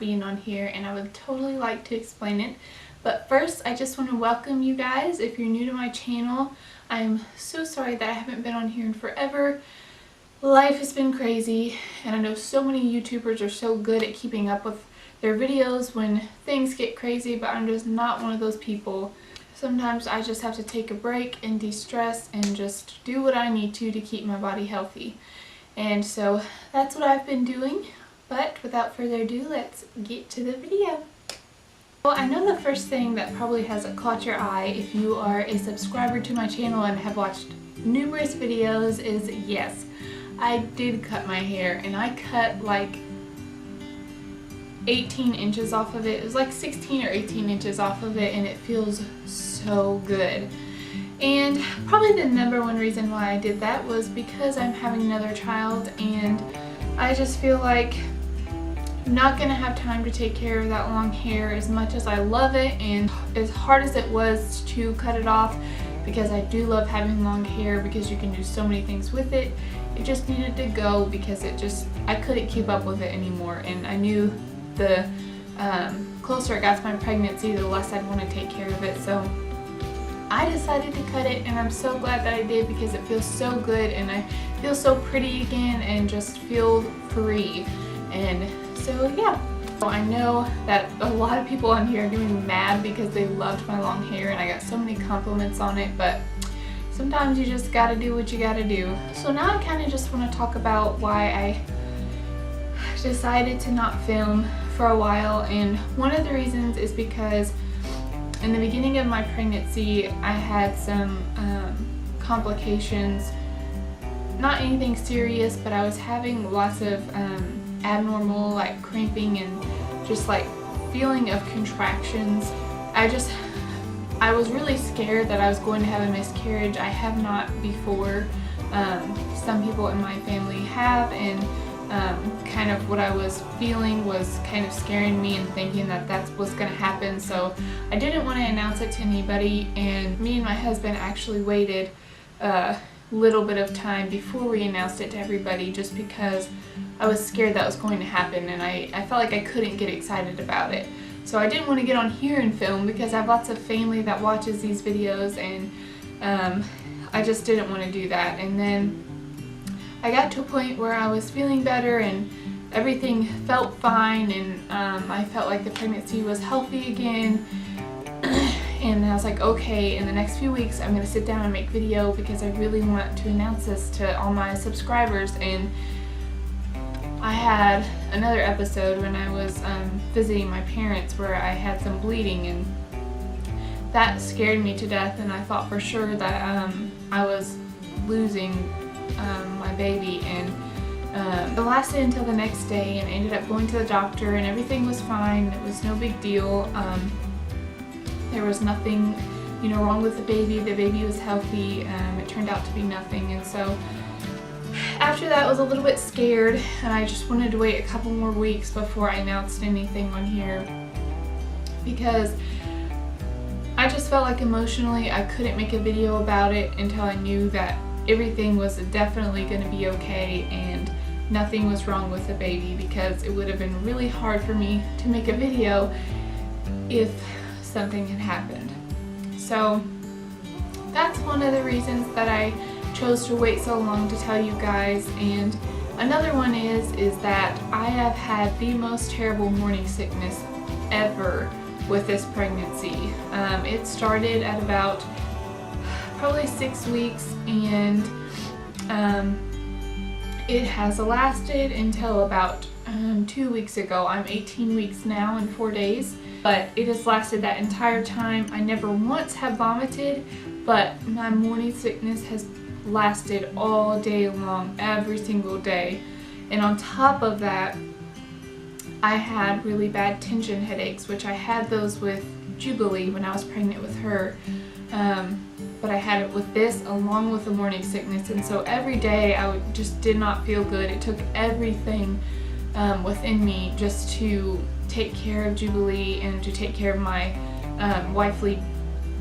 being on here, and I would totally like to explain it. But first, I just want to welcome you guys. If you're new to my channel, I'm so sorry that I haven't been on here in forever. Life has been crazy, and I know so many YouTubers are so good at keeping up with their videos when things get crazy, but I'm just not one of those people. Sometimes I just have to take a break and de-stress and just do what I need to keep my body healthy. And so that's what I've been doing. But without further ado, let's get to the video. Well, I know the first thing that probably has caught your eye if you are a subscriber to my channel and have watched numerous videos is yes, I did cut my hair, and I cut like 18 inches off of it. It was like 16 or 18 inches off of it, and it feels so good. And probably the number one reason why I did that was because I'm having another child, and I just feel like I'm not gonna have time to take care of that long hair as much as I love it, and as hard as it was to cut it off, because I do love having long hair because you can do so many things with it. It just needed to go because I couldn't keep up with it anymore, and I knew the closer I got to my pregnancy, the less I'd want to take care of it. So I decided to cut it, and I'm so glad that I did because it feels so good, and I feel so pretty again and just feel free. And so yeah, I know that a lot of people on here are getting mad because they loved my long hair and I got so many compliments on it, but sometimes you just gotta do what you gotta do. So now I kind of just want to talk about why I decided to not film for a while, and one of the reasons is because in the beginning of my pregnancy I had some complications. Not anything serious, but I was having lots of abnormal like cramping and just like feeling of contractions. I was really scared that I was going to have a miscarriage. I have not before. Some people in my family have, and kind of what I was feeling was kind of scaring me and thinking that that's what's going to happen. So I didn't want to announce it to anybody, and me and my husband actually waited a little bit of time before we announced it to everybody, just because I was scared that was going to happen, and I felt like I couldn't get excited about it. So I didn't want to get on here and film because I have lots of family that watches these videos, and I just didn't want to do that. And then I got to a point where I was feeling better and everything felt fine, and I felt like the pregnancy was healthy again. And I was like, okay, in the next few weeks I'm going to sit down and make video because I really want to announce this to all my subscribers. And I had another episode when I was visiting my parents where I had some bleeding, and that scared me to death, and I thought for sure that I was losing my baby. And it lasted until the next day, and I ended up going to the doctor, and everything was fine. It was no big deal. There was nothing, wrong with the baby. The baby was healthy. It turned out to be nothing. And so after that, I was a little bit scared, and I just wanted to wait a couple more weeks before I announced anything on here, because I just felt like emotionally I couldn't make a video about it until I knew that everything was definitely going to be okay and nothing was wrong with the baby, because it would have been really hard for me to make a video if something had happened. So that's one of the reasons that I chose to wait so long to tell you guys. And another one is that I have had the most terrible morning sickness ever with this pregnancy. It started at about probably 6 weeks, and it has lasted until about 2 weeks ago. I'm 18 weeks now and 4 days, but it has lasted that entire time. I never once have vomited, but my morning sickness has lasted all day long, every single day. And on top of that, I had really bad tension headaches, which I had those with Jubilee when I was pregnant with her. But I had it with this along with the morning sickness, and so every day I just did not feel good. It took everything within me just to take care of Jubilee and to take care of my wifely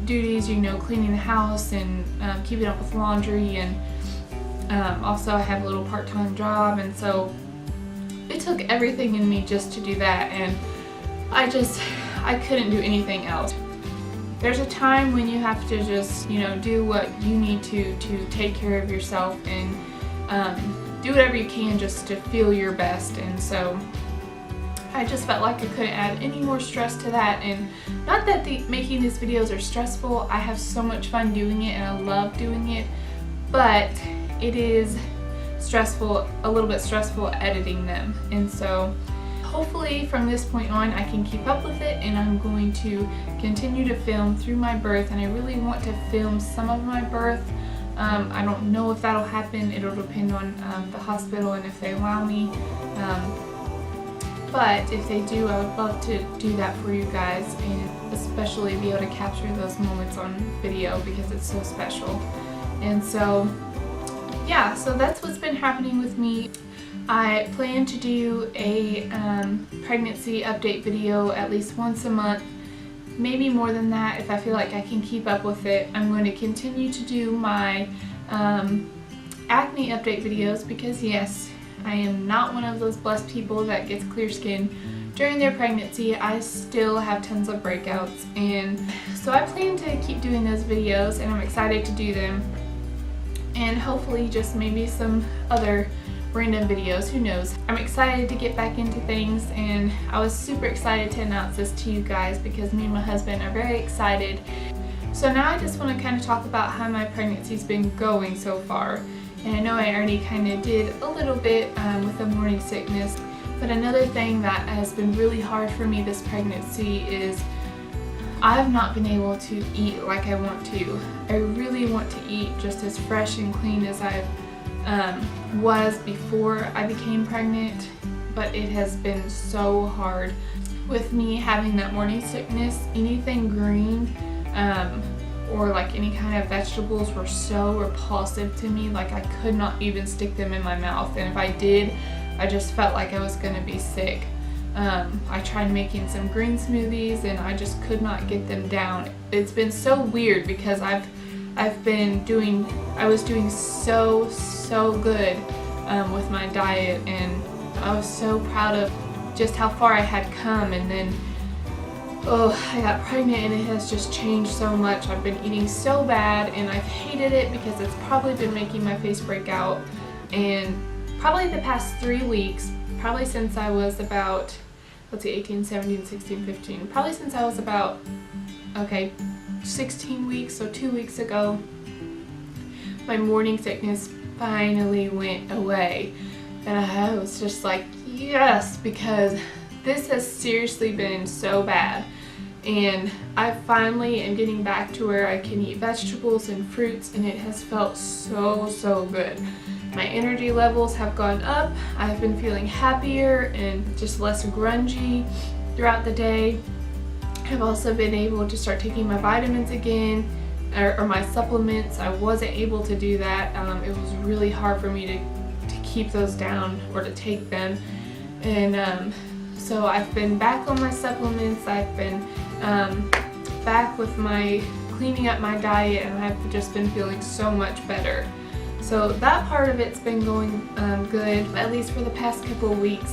duties, cleaning the house and keeping up with laundry, and also I have a little part-time job, and so it took everything in me just to do that. And I couldn't do anything else. There's a time when you have to just, do what you need to take care of yourself and do whatever you can just to feel your best. And so I just felt like I couldn't add any more stress to that. And not that making these videos are stressful. I have so much fun doing it and I love doing it, but it is stressful, a little bit stressful editing them. And so hopefully from this point on I can keep up with it, and I'm going to continue to film through my birth, and I really want to film some of my birth. I don't know if that'll happen. It'll depend on the hospital and if they allow me. But if they do, I would love to do that for you guys, and especially be able to capture those moments on video because it's so special. And so yeah, so that's what's been happening with me. I plan to do a pregnancy update video at least once a month, maybe more than that if I feel like I can keep up with it. I'm going to continue to do my acne update videos because yes, I am not one of those blessed people that gets clear skin during their pregnancy. I still have tons of breakouts, and so I plan to keep doing those videos, and I'm excited to do them, and hopefully just maybe some other random videos, who knows. I'm excited to get back into things, and I was super excited to announce this to you guys because me and my husband are very excited. So now I just want to kind of talk about how my pregnancy's been going so far. And I know I already kind of did a little bit with the morning sickness, but another thing that has been really hard for me this pregnancy is I've not been able to eat like I want to. I really want to eat just as fresh and clean as I was before I became pregnant, but it has been so hard. With me having that morning sickness, anything green or like any kind of vegetables were so repulsive to me. Like I could not even stick them in my mouth, and if I did, I just felt like I was gonna be sick. I tried making some green smoothies and I just could not get them down. It's been so weird because I was doing so good with my diet, and I was so proud of just how far I had come, and then I got pregnant and it has just changed so much. I've been eating so bad and I've hated it because it's probably been making my face break out, and probably the past 3 weeks, probably since I was about, 18, 17, 16, 15, probably since I was about, 16 weeks, so 2 weeks ago, my morning sickness finally went away. And I was just like, yes, because this has seriously been so bad. And I finally am getting back to where I can eat vegetables and fruits, and it has felt so good. My energy levels have gone up. I've been feeling happier and just less grungy throughout the day. I've also been able to start taking my vitamins again, or my supplements. I wasn't able to do that. It was really hard for me to keep those down or to take them. And so I've been back on my supplements. I've been back with my cleaning up my diet, and I've just been feeling so much better. So that part of it's been going good, at least for the past couple of weeks.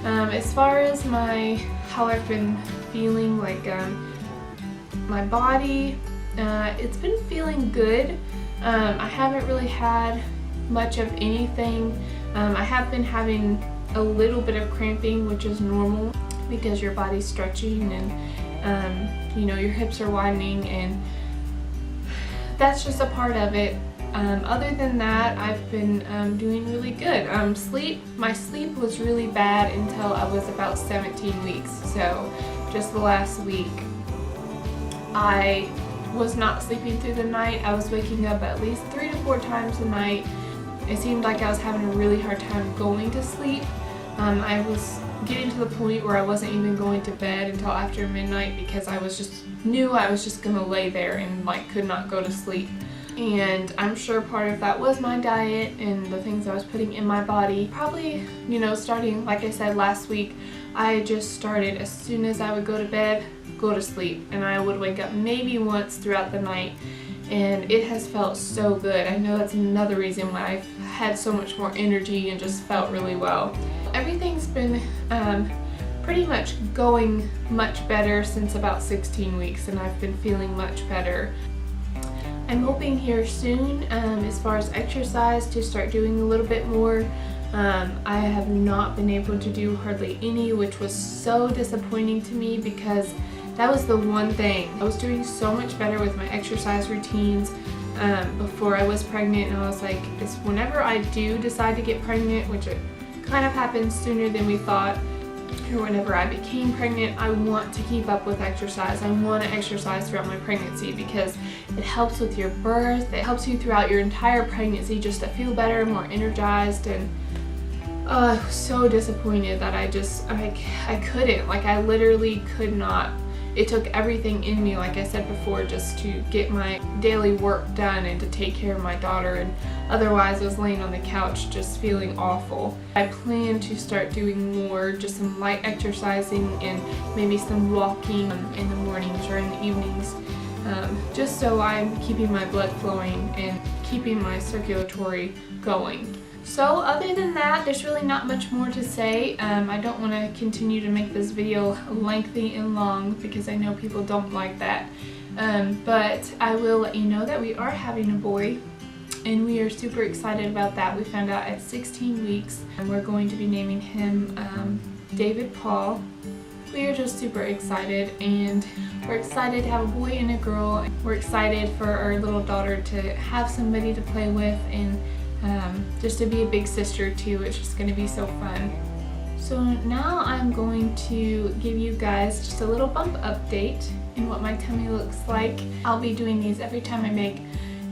As far as how I've been feeling, like my body, it's been feeling good. I haven't really had much of anything. I have been having a little bit of cramping, which is normal because your body's stretching and your hips are widening, and that's just a part of it. Other than that, I've been doing really good. My sleep was really bad until I was about 17 weeks. So just the last week, I was not sleeping through the night. I was waking up at least 3 to 4 times a night. It seemed like I was having a really hard time going to sleep. I was getting to the point where I wasn't even going to bed until after midnight because I knew I was just gonna lay there and could not go to sleep. And I'm sure part of that was my diet and the things I was putting in my body. Probably, starting, like I said last week, I just started as soon as I would go to bed, go to sleep. And I would wake up maybe once throughout the night, and it has felt so good. I know that's another reason why I've had so much more energy and just felt really well. Everything's been pretty much going much better since about 16 weeks, and I've been feeling much better. I'm hoping here soon, as far as exercise, to start doing a little bit more. I have not been able to do hardly any, which was so disappointing to me because that was the one thing. I was doing so much better with my exercise routines before I was pregnant, and I was like, it's whenever I do decide to get pregnant, which it kind of happened sooner than we thought, or whenever I became pregnant, I want to keep up with exercise. I want to exercise throughout my pregnancy because it helps with your birth. It helps you throughout your entire pregnancy just to feel better, more energized. And I was so disappointed that I couldn't. Like, I literally could not. It took everything in me, like I said before, just to get my daily work done and to take care of my daughter, and otherwise I was laying on the couch just feeling awful. I plan to start doing more, just some light exercising and maybe some walking in the mornings or in the evenings, just so I'm keeping my blood flowing and keeping my circulatory going. So other than that, there's really not much more to say. I don't want to continue to make this video lengthy and long because I know people don't like that. But I will let you know that we are having a boy, and we are super excited about that. We found out at 16 weeks, and we're going to be naming him David Paul. We are just super excited, and we're excited to have a boy and a girl. We're excited for our little daughter to have somebody to play with, and just to be a big sister too. It's just going to be so fun. So now I'm going to give you guys just a little bump update in what my tummy looks like. I'll be doing these every time I make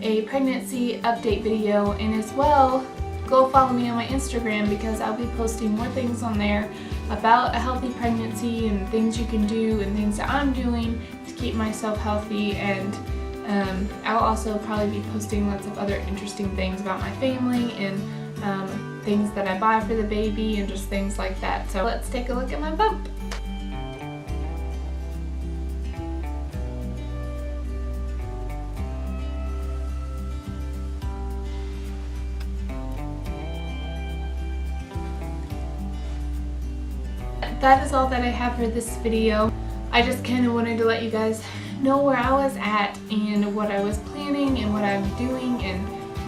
a pregnancy update video, and as well, go follow me on my Instagram because I'll be posting more things on there about a healthy pregnancy and things you can do and things that I'm doing to keep myself healthy. And I'll also probably be posting lots of other interesting things about my family and things that I buy for the baby and just things like that. So let's take a look at my bump. That is all that I have for this video. I just kind of wanted to let you guys know where I was at and what I was planning and what I'm doing and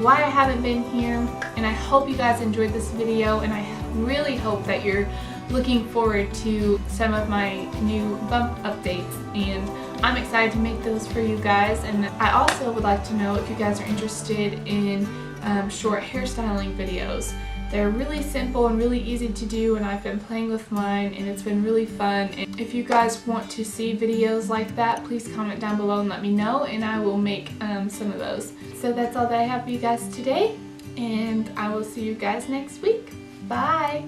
why I haven't been here. And I hope you guys enjoyed this video, and I really hope that you're looking forward to some of my new bump updates, and I'm excited to make those for you guys. And I also would like to know if you guys are interested in short hairstyling videos. They're really simple and really easy to do, and I've been playing with mine and it's been really fun. And if you guys want to see videos like that, please comment down below and let me know, and I will make some of those. So that's all that I have for you guys today, and I will see you guys next week. Bye!